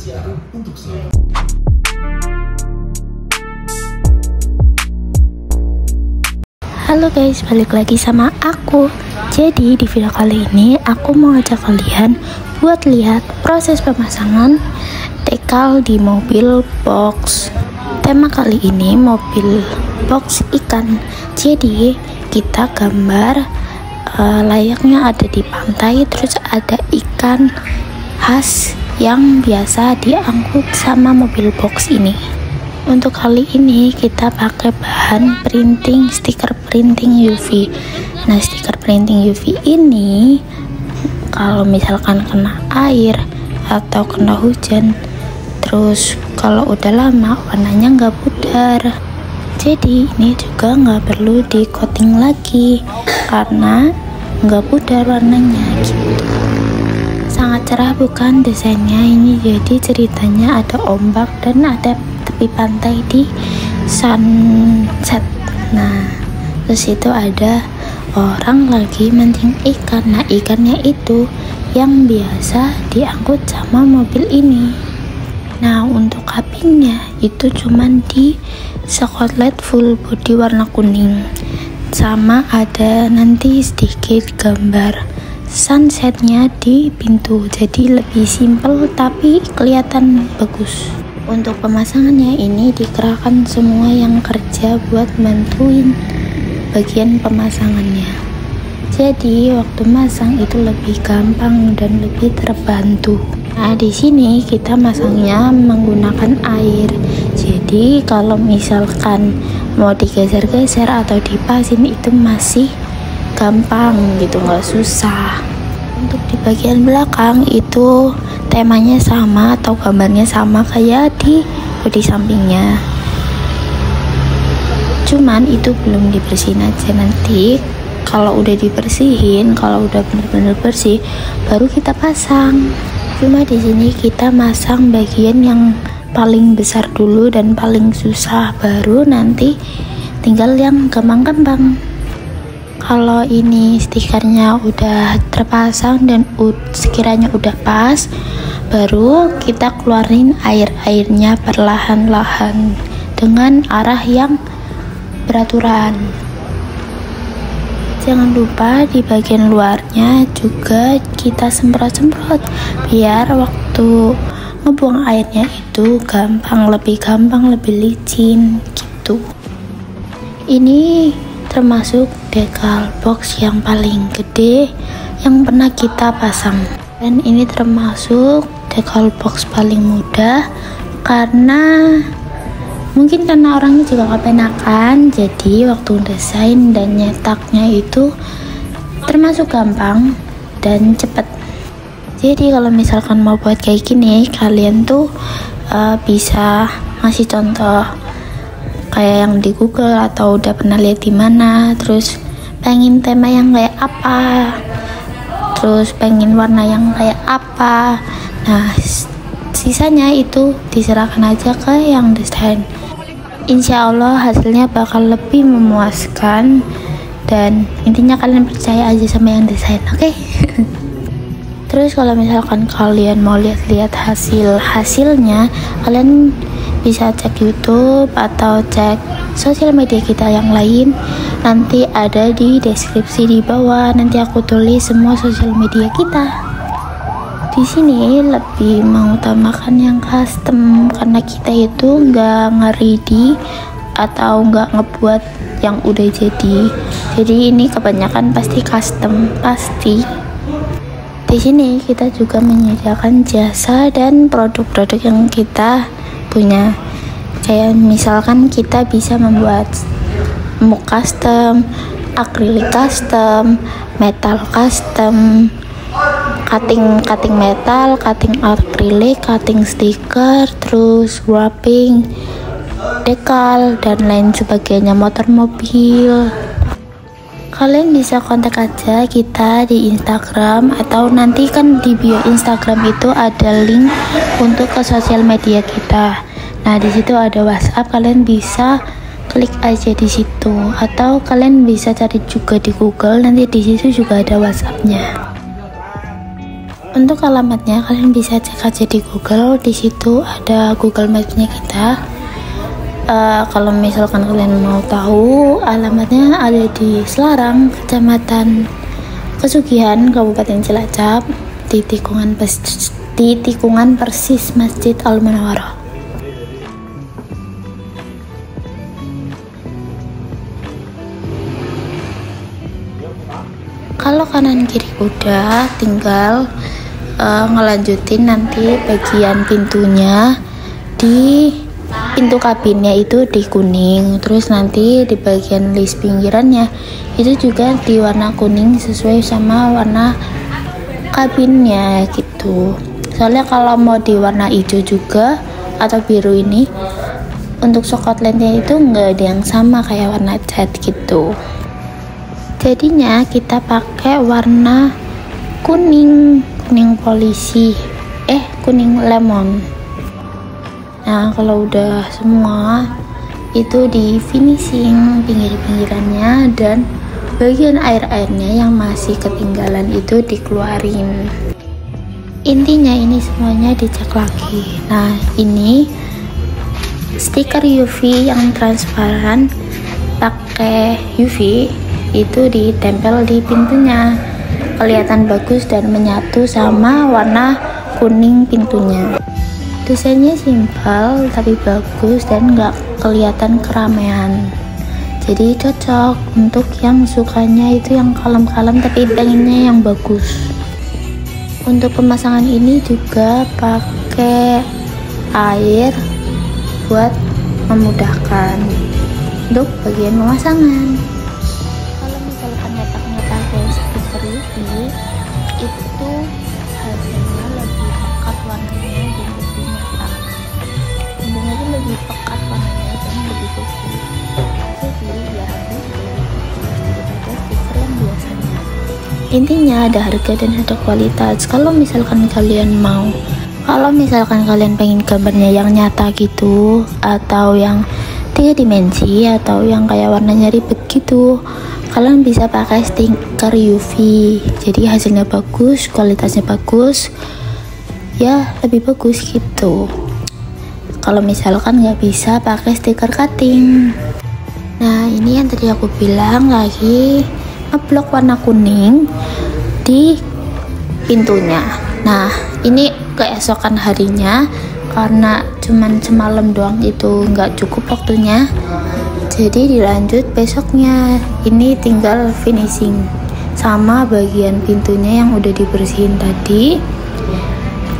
Halo guys, balik lagi sama aku. Jadi di video kali ini aku mau ajak kalian buat lihat proses pemasangan dekal di mobil box. Tema kali ini mobil box ikan. Jadi kita gambar layaknya ada di pantai, terus ada ikan khas yang biasa diangkut sama mobil box ini. Untuk kali ini kita pakai bahan printing, stiker printing UV. Nah, stiker printing UV ini kalau misalkan kena air atau kena hujan, terus kalau udah lama warnanya nggak pudar. Jadi ini juga nggak perlu di coating lagi karena nggak pudar warnanya gitu. Sangat cerah bukan desainnya ini? Jadi ceritanya ada ombak dan ada tepi pantai di sunset. Nah, terus itu ada orang lagi mancing ikan. Nah, ikannya itu yang biasa diangkut sama mobil ini. Nah, untuk kabinnya itu cuman di Scotland full body warna kuning, sama ada nanti sedikit gambar sunsetnya di pintu, jadi lebih simple tapi kelihatan bagus. Untuk pemasangannya ini dikerahkan semua yang kerja buat bantuin bagian pemasangannya, jadi waktu masang itu lebih gampang dan lebih terbantu. Nah, di sini kita masangnya menggunakan air, jadi kalau misalkan mau digeser-geser atau dipasin itu masih gampang gitu, nggak susah. Untuk di bagian belakang itu temanya sama atau gambarnya sama kayak di bodi sampingnya, cuman itu belum dibersihin aja. Nanti kalau udah dibersihin, kalau udah bener-bener bersih baru kita pasang. Cuma di sini kita masang bagian yang paling besar dulu dan paling susah, baru nanti tinggal yang gampang-gampang. Kalau ini stikernya udah terpasang dan sekiranya udah pas, baru kita keluarin air-airnya perlahan-lahan dengan arah yang beraturan. Jangan lupa di bagian luarnya juga kita semprot-semprot biar waktu ngebuang airnya itu lebih gampang, lebih licin gitu. Ini termasuk dekal box yang paling gede yang pernah kita pasang, dan ini termasuk dekal box paling mudah karena mungkin karena orangnya juga kepenakan, jadi waktu desain dan nyetaknya itu termasuk gampang dan cepet. Jadi kalau misalkan mau buat kayak gini, kalian tuh bisa ngasih contoh kayak yang di Google atau udah pernah lihat di mana, terus pengen tema yang kayak apa, terus pengen warna yang kayak apa. Nah, sisanya itu diserahkan aja ke yang desain. Insya Allah hasilnya bakal lebih memuaskan, dan intinya kalian percaya aja sama yang desain, oke? Terus kalau misalkan kalian mau lihat-lihat hasilnya, kalian bisa cek YouTube atau cek sosial media kita yang lain. Nanti ada di deskripsi di bawah, nanti aku tulis semua sosial media kita. Di sini lebih mengutamakan yang custom karena kita itu nggak nge-ready atau nggak ngebuat yang udah jadi. Jadi ini kebanyakan pasti custom, pasti. Di sini kita juga menyediakan jasa dan produk-produk yang kita punya, kayak misalkan kita bisa membuat muk custom, akrilik custom, metal custom, cutting metal, cutting akrilik, cutting stiker, terus wrapping, dekal dan lain sebagainya, motor mobil. Kalian bisa kontak aja kita di Instagram, atau nanti kan di bio Instagram itu ada link untuk ke sosial media kita. Nah, di situ ada WhatsApp, kalian bisa klik aja di situ, atau kalian bisa cari juga di Google, nanti di situ juga ada WhatsApp-nya. Untuk alamatnya kalian bisa cek aja di Google, di situ ada Google Maps-nya kita. Kalau misalkan kalian mau tahu, alamatnya ada di Selarang, Kecamatan Pesugihan, Kabupaten Cilacap, di tikungan persis Masjid Al-Munawwarah. Kalau kanan kiri udah, tinggal ngelanjutin nanti bagian pintunya. Di pintu kabinnya itu di kuning, terus nanti di bagian list pinggirannya itu juga di warna kuning sesuai sama warna kabinnya gitu. Soalnya kalau mau di warna hijau juga atau biru ini, untuk Scotlandnya itu nggak ada yang sama kayak warna cat gitu. Jadinya kita pakai warna kuning polisi, kuning lemon. Nah, kalau udah semua itu di finishing pinggir-pinggirannya, dan bagian air-airnya yang masih ketinggalan itu dikeluarin. Intinya ini semuanya dicek lagi. Nah, ini stiker UV yang transparan pakai UV itu ditempel di pintunya, kelihatan bagus dan menyatu sama warna kuning pintunya. Desainnya simpel tapi bagus dan nggak kelihatan keramaian, jadi cocok untuk yang sukanya itu yang kalem-kalem tapi pengennya yang bagus. Untuk pemasangan ini juga pakai air buat memudahkan untuk bagian pemasangan. Itu hasilnya lebih pekat warnanya dan lebih nyata. Intinya itu lebih pekat warnanya dan lebih bagus. Jadi ya daripada stiker yang biasanya. Intinya ada harga dan ada kualitas. Kalau misalkan kalian pengen gambarnya yang nyata gitu, atau yang 3 dimensi, atau yang kayak warnanya ribet gitu, kalian bisa pakai stiker UV. Jadi hasilnya bagus, kualitasnya bagus, ya lebih bagus gitu. Kalau misalkan nggak bisa pakai stiker cutting. Nah, ini yang tadi aku bilang lagi ngeblok warna kuning di pintunya. Nah, ini keesokan harinya, karena cuman semalam doang itu nggak cukup waktunya, jadi dilanjut besoknya. Ini tinggal finishing sama bagian pintunya yang udah dibersihin tadi,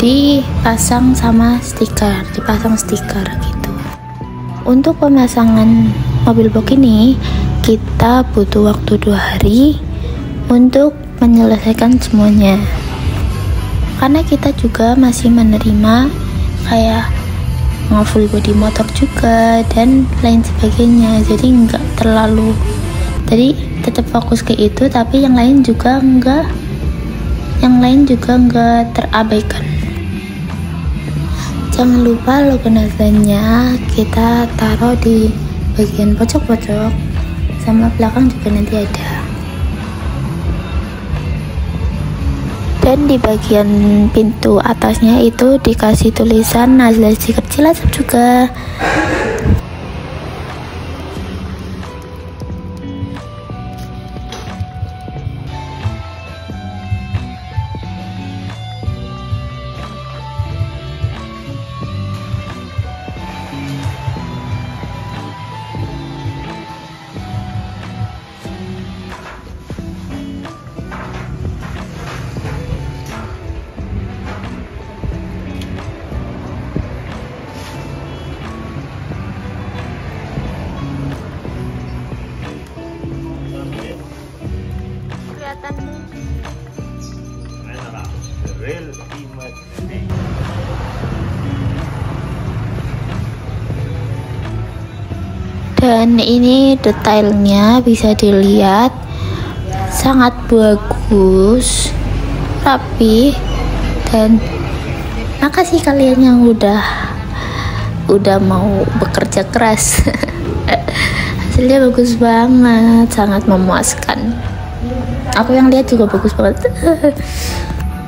dipasang stiker gitu. Untuk pemasangan mobil box ini kita butuh waktu 2 hari untuk menyelesaikan semuanya, karena kita juga masih menerima kayak nge-full body motor juga dan lain sebagainya. Jadi tetap fokus ke itu, tapi yang lain juga enggak terabaikan. Jangan lupa logo Nazanya kita taruh di bagian pojok-pojok, sama belakang juga nanti ada. Dan di bagian pintu atasnya itu dikasih tulisan Nazla Stiker Cilacap juga. Dan ini detailnya bisa dilihat sangat bagus, rapi, dan makasih kalian yang udah mau bekerja keras. Hasilnya bagus banget, sangat memuaskan. Aku yang lihat juga bagus banget.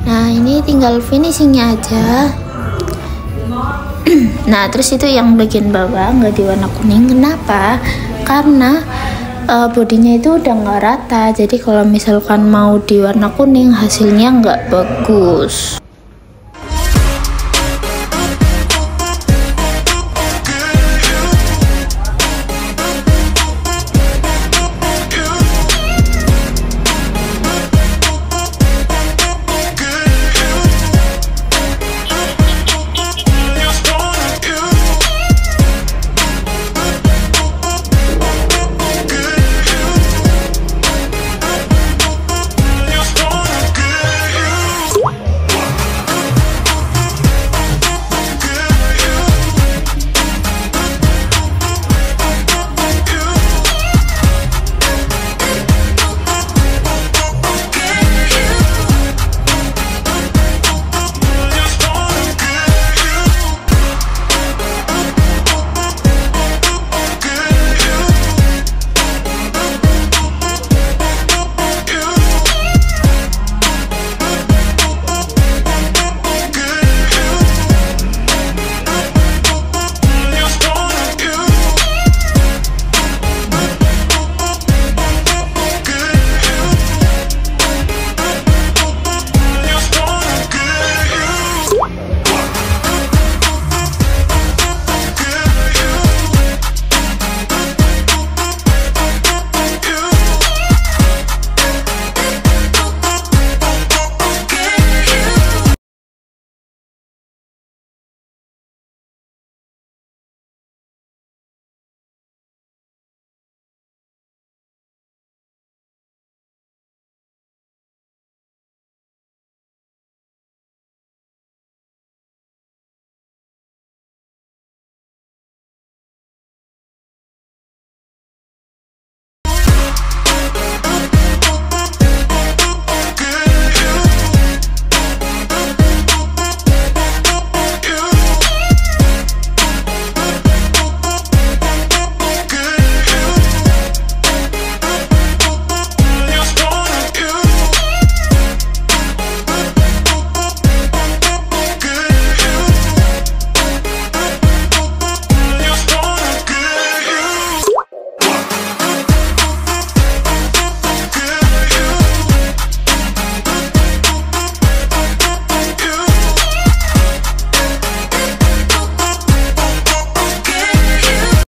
Nah ini tinggal finishingnya aja. Nah terus itu yang bagian bawah nggak diwarna kuning, kenapa? Karena bodinya itu udah nggak rata, jadi kalau misalkan mau diwarna kuning hasilnya nggak bagus.